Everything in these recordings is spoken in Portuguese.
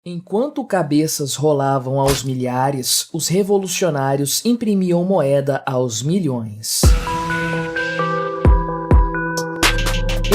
Enquanto cabeças rolavam aos milhares, os revolucionários imprimiam moeda aos milhões.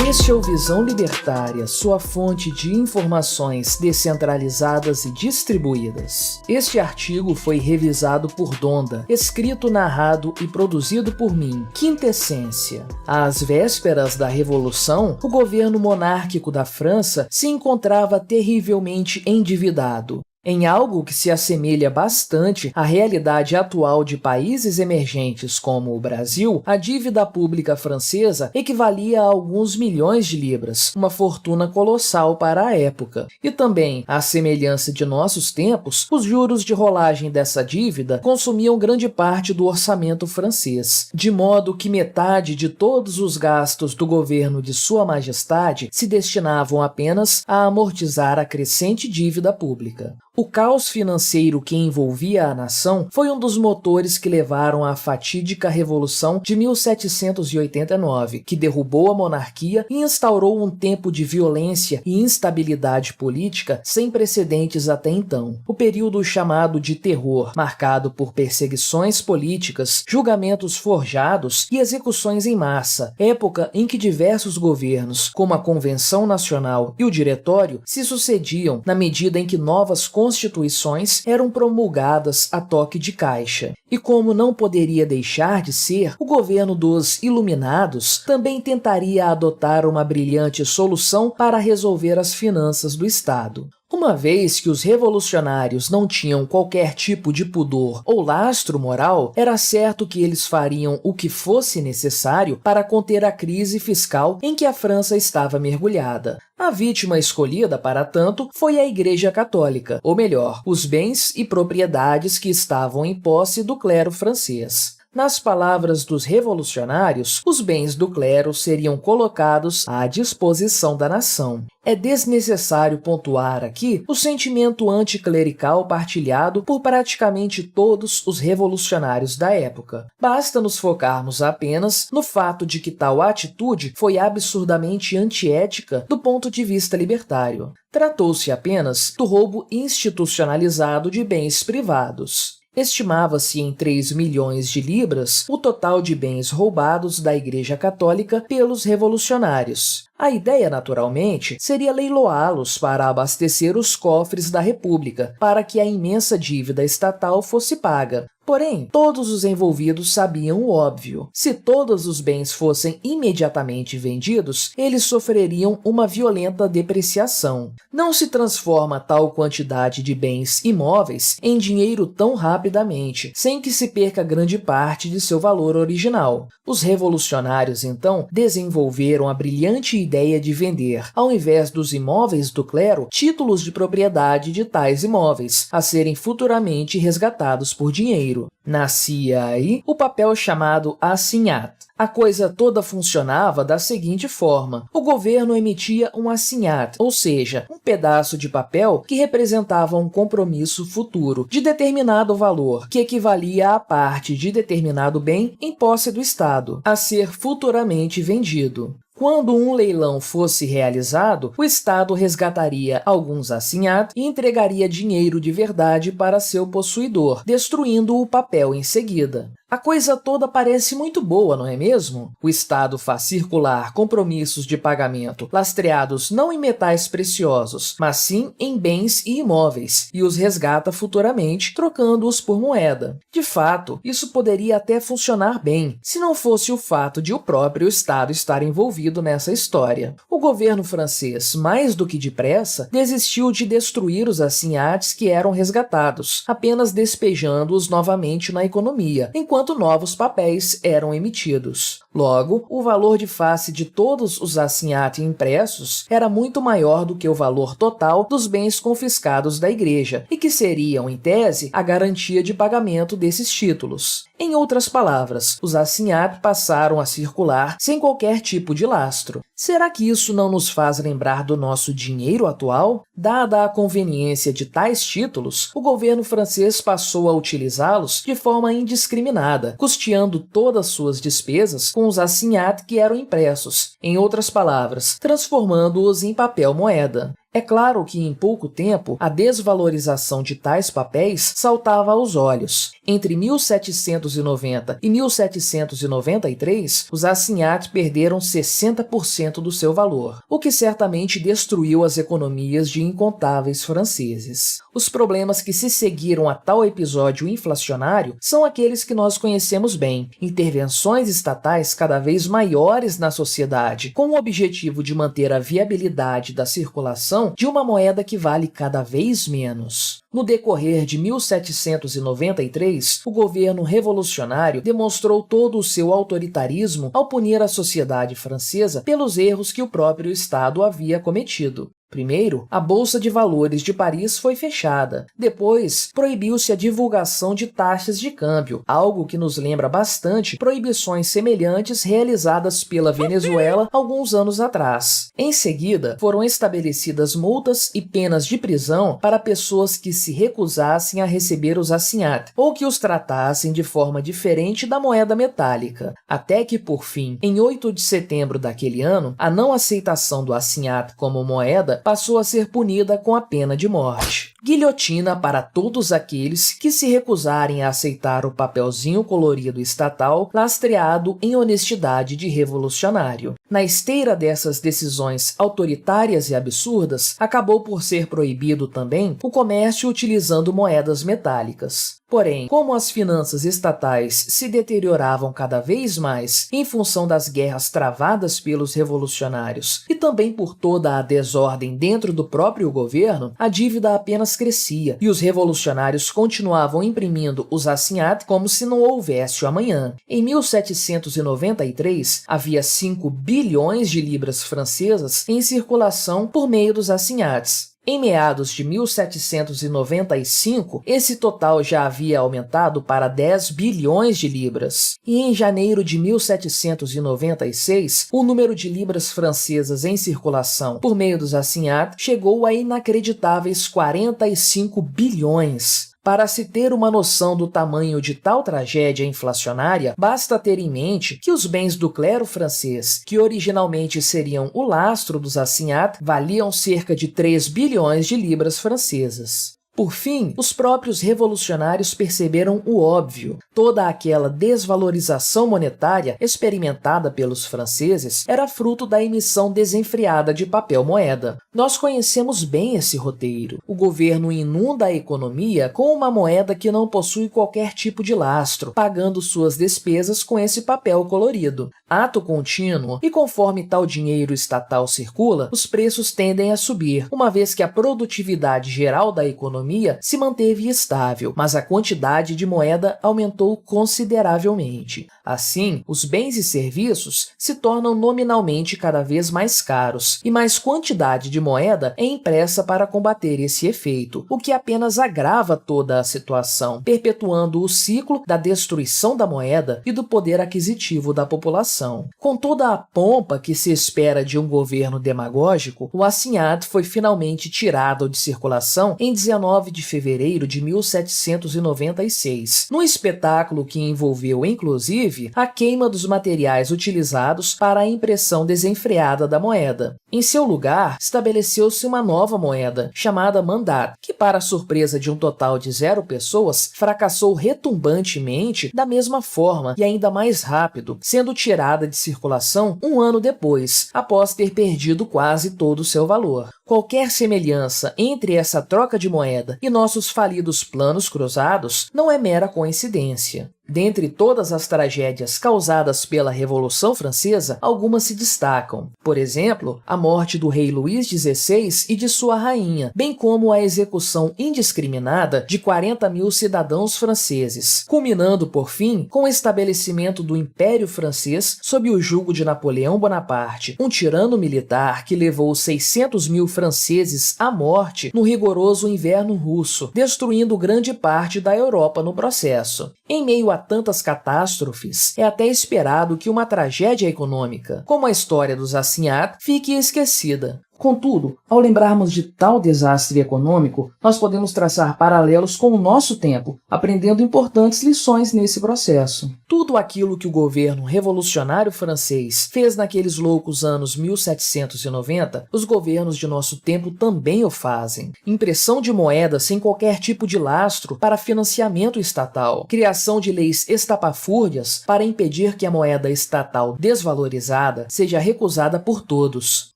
Este é o Visão Libertária, sua fonte de informações descentralizadas e distribuídas. Este artigo foi revisado por Donda, escrito, narrado e produzido por mim, Quintessência. Às vésperas da Revolução, o governo monárquico da França se encontrava terrivelmente endividado. Em algo que se assemelha bastante à realidade atual de países emergentes como o Brasil, a dívida pública francesa equivalia a alguns milhões de libras, uma fortuna colossal para a época. E também, à semelhança de nossos tempos, os juros de rolagem dessa dívida consumiam grande parte do orçamento francês, de modo que metade de todos os gastos do governo de Sua Majestade se destinavam apenas a amortizar a crescente dívida pública. O caos financeiro que envolvia a nação foi um dos motores que levaram à fatídica Revolução de 1789, que derrubou a monarquia e instaurou um tempo de violência e instabilidade política sem precedentes até então. O período chamado de Terror, marcado por perseguições políticas, julgamentos forjados e execuções em massa, época em que diversos governos, como a Convenção Nacional e o Diretório, se sucediam na medida em que novas constituições eram promulgadas a toque de caixa. E como não poderia deixar de ser, o governo dos Iluminados também tentaria adotar uma brilhante solução para resolver as finanças do Estado. Uma vez que os revolucionários não tinham qualquer tipo de pudor ou lastro moral, era certo que eles fariam o que fosse necessário para conter a crise fiscal em que a França estava mergulhada. A vítima escolhida, para tanto, foi a Igreja Católica, ou melhor, os bens e propriedades que estavam em posse do clero francês. Nas palavras dos revolucionários, os bens do clero seriam colocados à disposição da nação. É desnecessário pontuar aqui o sentimento anticlerical partilhado por praticamente todos os revolucionários da época. Basta nos focarmos apenas no fato de que tal atitude foi absurdamente antiética do ponto de vista libertário. Tratou-se apenas do roubo institucionalizado de bens privados. Estimava-se em 3 milhões de libras o total de bens roubados da Igreja Católica pelos revolucionários. A ideia, naturalmente, seria leiloá-los para abastecer os cofres da República, para que a imensa dívida estatal fosse paga. Porém, todos os envolvidos sabiam o óbvio. Se todos os bens fossem imediatamente vendidos, eles sofreriam uma violenta depreciação. Não se transforma tal quantidade de bens imóveis em dinheiro tão rapidamente, sem que se perca grande parte de seu valor original. Os revolucionários, então, desenvolveram a brilhante ideia de vender, ao invés dos imóveis do clero, títulos de propriedade de tais imóveis, a serem futuramente resgatados por dinheiro. Nascia aí o papel chamado assignat. A coisa toda funcionava da seguinte forma: o governo emitia um assignat, ou seja, um pedaço de papel que representava um compromisso futuro de determinado valor, que equivalia à parte de determinado bem em posse do Estado, a ser futuramente vendido. Quando um leilão fosse realizado, o Estado resgataria alguns assignats e entregaria dinheiro de verdade para seu possuidor, destruindo o papel em seguida. A coisa toda parece muito boa, não é mesmo? O Estado faz circular compromissos de pagamento lastreados não em metais preciosos, mas sim em bens e imóveis, e os resgata futuramente, trocando-os por moeda. De fato, isso poderia até funcionar bem, se não fosse o fato de o próprio Estado estar envolvido nessa história. O governo francês, mais do que depressa, desistiu de destruir os assignats que eram resgatados, apenas despejando-os novamente na economia, enquanto novos papéis eram emitidos. Logo, o valor de face de todos os assignats impressos era muito maior do que o valor total dos bens confiscados da Igreja, e que seriam, em tese, a garantia de pagamento desses títulos. Em outras palavras, os assignats passaram a circular sem qualquer tipo de lastro. Será que isso não nos faz lembrar do nosso dinheiro atual? Dada a conveniência de tais títulos, o governo francês passou a utilizá-los de forma indiscriminada, custeando todas suas despesas com os assignats que eram impressos, em outras palavras, transformando-os em papel moeda. É claro que em pouco tempo a desvalorização de tais papéis saltava aos olhos. Entre 1790 e 1793, os assignats perderam 60% do seu valor, o que certamente destruiu as economias de incontáveis franceses. Os problemas que se seguiram a tal episódio inflacionário são aqueles que nós conhecemos bem: intervenções estatais cada vez maiores na sociedade, com o objetivo de manter a viabilidade da circulação de uma moeda que vale cada vez menos. No decorrer de 1793, o governo revolucionário demonstrou todo o seu autoritarismo ao punir a sociedade francesa pelos erros que o próprio Estado havia cometido. Primeiro, a Bolsa de Valores de Paris foi fechada. Depois, proibiu-se a divulgação de taxas de câmbio, algo que nos lembra bastante proibições semelhantes realizadas pela Venezuela alguns anos atrás. Em seguida, foram estabelecidas multas e penas de prisão para pessoas que se recusassem a receber os assignats ou que os tratassem de forma diferente da moeda metálica. Até que, por fim, em 8 de setembro daquele ano, a não aceitação do assignat como moeda passou a ser punida com a pena de morte. Guilhotina para todos aqueles que se recusarem a aceitar o papelzinho colorido estatal lastreado em honestidade de revolucionário. Na esteira dessas decisões autoritárias e absurdas, acabou por ser proibido também o comércio utilizando moedas metálicas. Porém, como as finanças estatais se deterioravam cada vez mais em função das guerras travadas pelos revolucionários e também por toda a desordem dentro do próprio governo, a dívida apenas crescia e os revolucionários continuavam imprimindo os assignats como se não houvesse o amanhã. Em 1793, havia 5 bilhões de libras francesas em circulação por meio dos assignats. Em meados de 1795, esse total já havia aumentado para 10 bilhões de libras. E em janeiro de 1796, o número de libras francesas em circulação por meio dos assignats chegou a inacreditáveis 45 bilhões. Para se ter uma noção do tamanho de tal tragédia inflacionária, basta ter em mente que os bens do clero francês, que originalmente seriam o lastro dos assignats, valiam cerca de 3 bilhões de libras francesas. Por fim, os próprios revolucionários perceberam o óbvio. Toda aquela desvalorização monetária experimentada pelos franceses era fruto da emissão desenfreada de papel-moeda. Nós conhecemos bem esse roteiro. O governo inunda a economia com uma moeda que não possui qualquer tipo de lastro, pagando suas despesas com esse papel colorido. Ato contínuo, e conforme tal dinheiro estatal circula, os preços tendem a subir, uma vez que a produtividade geral da economia se manteve estável, mas a quantidade de moeda aumentou consideravelmente. Assim, os bens e serviços se tornam nominalmente cada vez mais caros, e mais quantidade de moeda é impressa para combater esse efeito, o que apenas agrava toda a situação, perpetuando o ciclo da destruição da moeda e do poder aquisitivo da população. Com toda a pompa que se espera de um governo demagógico, o assignat foi finalmente tirado de circulação em 19 de fevereiro de 1796, num espetáculo que envolveu, inclusive, a queima dos materiais utilizados para a impressão desenfreada da moeda. Em seu lugar, estabeleceu-se uma nova moeda, chamada mandat, que, para a surpresa de um total de 0 pessoas, fracassou retumbantemente da mesma forma e ainda mais rápido, sendo tirada de circulação um ano depois, após ter perdido quase todo o seu valor. Qualquer semelhança entre essa troca de moeda e nossos falidos planos cruzados não é mera coincidência. Dentre todas as tragédias causadas pela Revolução Francesa, algumas se destacam. Por exemplo, a morte do rei Luís XVI e de sua rainha, bem como a execução indiscriminada de 40 mil cidadãos franceses, culminando, por fim, com o estabelecimento do Império Francês sob o jugo de Napoleão Bonaparte, um tirano militar que levou 600 mil franceses à morte no rigoroso inverno russo, destruindo grande parte da Europa no processo. Em meio a tantas catástrofes, é até esperado que uma tragédia econômica, como a história dos assignats, fique esquecida. Contudo, ao lembrarmos de tal desastre econômico, nós podemos traçar paralelos com o nosso tempo, aprendendo importantes lições nesse processo. Tudo aquilo que o governo revolucionário francês fez naqueles loucos anos 1790, os governos de nosso tempo também o fazem. Impressão de moedas sem qualquer tipo de lastro para financiamento estatal, criação de leis estapafúrdias para impedir que a moeda estatal desvalorizada seja recusada por todos,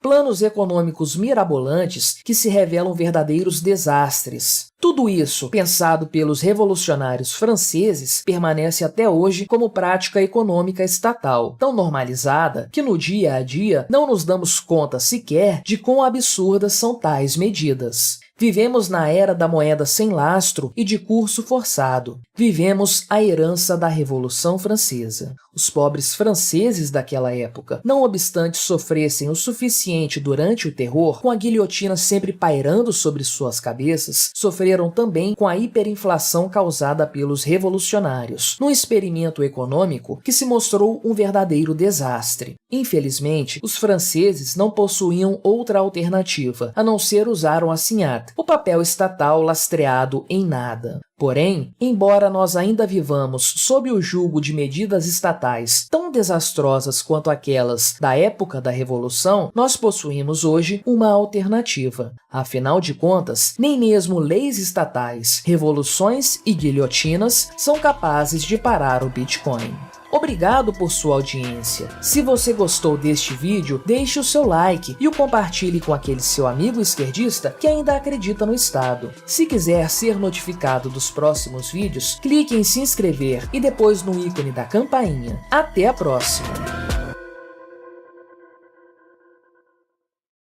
planos econômicos mirabolantes que se revelam verdadeiros desastres. Tudo isso, pensado pelos revolucionários franceses, permanece até hoje como prática econômica estatal, tão normalizada que no dia a dia não nos damos conta sequer de quão absurdas são tais medidas. Vivemos na era da moeda sem lastro e de curso forçado. Vivemos a herança da Revolução Francesa. Os pobres franceses daquela época, não obstante sofressem o suficiente durante o terror, com a guilhotina sempre pairando sobre suas cabeças, sofreram também com a hiperinflação causada pelos revolucionários, num experimento econômico que se mostrou um verdadeiro desastre. Infelizmente, os franceses não possuíam outra alternativa, a não ser usar o assignat, o papel estatal lastreado em nada. Porém, embora nós ainda vivamos sob o jugo de medidas estatais tão desastrosas quanto aquelas da época da Revolução, nós possuímos hoje uma alternativa. Afinal de contas, nem mesmo leis estatais, revoluções e guilhotinas são capazes de parar o Bitcoin. Obrigado por sua audiência. Se você gostou deste vídeo, deixe o seu like e o compartilhe com aquele seu amigo esquerdista que ainda acredita no Estado. Se quiser ser notificado dos próximos vídeos, clique em se inscrever e depois no ícone da campainha. Até a próxima!